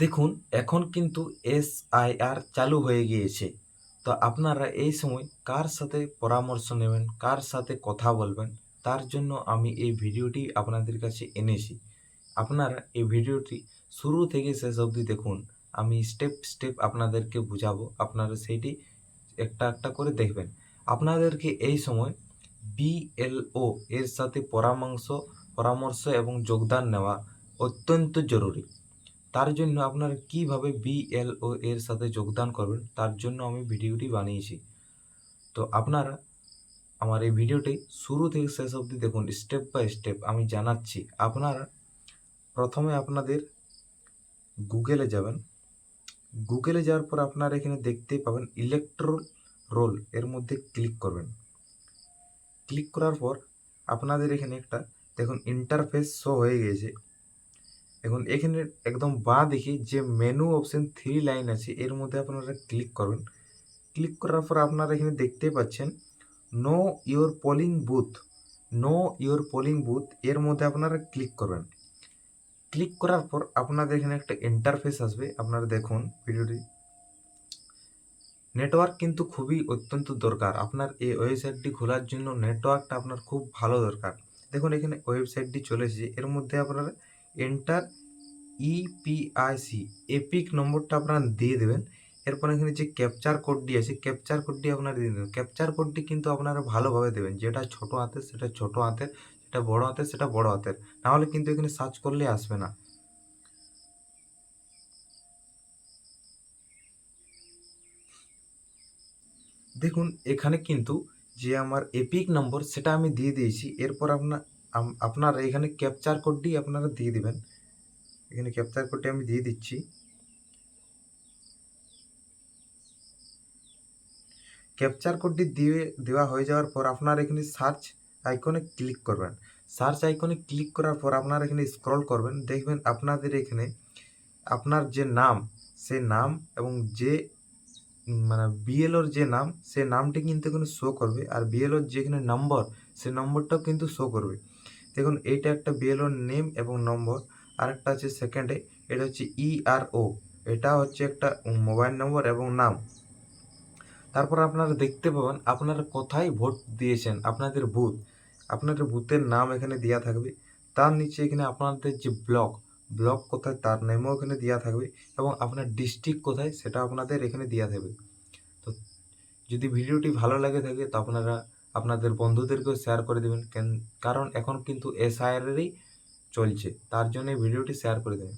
দেখুন, এখন কিন্তু এসআইআর চালু হয়ে গিয়েছে। তো আপনারা এই সময় কার সাথে পরামর্শ নেবেন, কার সাথে কথা বলবেন, তার জন্য আমি এই ভিডিওটি আপনাদের কাছে এনেছি। আপনারা এই ভিডিওটি শুরু থেকে শেষ অবধি দেখুন। আমি স্টেপ স্টেপ আপনাদেরকে বুঝাবো, আপনারা সেইটি একটা একটা করে দেখবেন। আপনাদেরকে এই সময় বিএলও এর সাথে পরামর্শ এবং যোগদান নেওয়া অত্যন্ত জরুরি। তার জন্য আপনারা কিভাবে বিএলও এর সাথে যোগদান করবেন, তার জন্য আমি ভিডিওটি বানিয়েছি। তো আপনারা আমার এই ভিডিওটি শুরু থেকে শেষ অবধি দেখুন, স্টেপ বাই স্টেপ আমি জানাচ্ছি। আপনারা প্রথমে আপনাদের গুগলে যাবেন। গুগলে যাওয়ার পর আপনারা এখানে দেখতেই পাবেন ইলেকট্রাল রোল, এর মধ্যে ক্লিক করবেন। ক্লিক করার পর আপনাদের এখানে একটা দেখুন ইন্টারফেস শো হয়ে গেছে। এখন এখানে একদম বাঁ দিকে যে মেনু অপশন 3 লাইন আছে, এর মধ্যে আপনারা ক্লিক করবেন। ক্লিক করার পর আপনারা এখানে দেখতে পাচ্ছেন নো ইওর পোলিং বুথ, এর মধ্যে আপনারা ক্লিক করবেন। ক্লিক করার পর আপনাদের এখানে একটা ইন্টারফেস আসবে। আপনারা দেখুন ভিডিওটি। নেটওয়ার্ক কিন্তু খুবই অত্যন্ত দরকার। আপনার এই ওয়েবসাইটটি খোলার জন্য নেটওয়ার্কটা আপনার খুব ভালো দরকার। দেখুন এখানে ওয়েবসাইটটি চলে এসেছে। এর মধ্যে আপনারা এন্টার ইপিআইসি এপিক নম্বরটা আপনারা দিয়ে দেবেন। এরপর এখানে যে ক্যাপচার কোডটি আছে, ক্যাপচার কোডটি আপনারা দিয়ে দেবেন। ক্যাপচার কোডটি কিন্তু আপনারা ভালোভাবে দেবেন, যেটা ছোট হাতের সেটা ছোট হাতের, যেটা বড় হাতের সেটা বড় হাতের, নাহলে কিন্তু এখানে সার্চ করলে আসবে না। দেখুন এখানে কিন্তু যে আমার এপিক নম্বর সেটা আমি দিয়ে দিয়েছি। এরপর আপনারা এখানে ক্যাপচার কোডটি আপনারা দিয়ে দিবেন। এখানে ক্যাপচার কোডটি আমি দিয়ে দিচ্ছি। ক্যাপচার কোডটি দেওয়া হয়ে যাওয়ার পর আপনারা এখানে সার্চ আইকনে ক্লিক করবেন। সার্চ আইকনে ক্লিক করার পর আপনারা এখানে স্ক্রল করবেন। দেখবেন আপনাদের এখানে আপনার যে নাম, সেই নাম এবং যে মানে বিএলওর যে নাম, সে নামটি কিন্তু এখানে শো করবে। আর বিএলওর যেখানে নম্বর, সে নম্বরটাও কিন্তু শো করবে। দেখুন এইটা একটা বিএলওর নেম এবং নম্বর। আরেকটা আছে সেকেন্ডে, এটা হচ্ছে ইআরও, এটা হচ্ছে একটা মোবাইল নম্বর এবং নাম। তারপর আপনারা দেখতে পাবেন আপনারা কোথায় ভোট দিয়েছেন, আপনাদের বুথের নাম এখানে দেওয়া থাকবে। তার নিচে এখানে আপনাদের যে ব্লক কোথায় তার নেমও এখানে দেওয়া থাকবে, এবং আপনার ডিস্ট্রিক্ট কোথায় সেটা আপনাদের এখানে দেওয়া থাকবে। তো যদি ভিডিওটি ভালো লাগে থাকে তো আপনারা আপনাদের বন্ধুদেরকেও শেয়ার করে দেবেন, কারণ এখন কিন্তু এসআইআরেরই চলছে, তার জন্য ভিডিওটি শেয়ার করে দেবেন।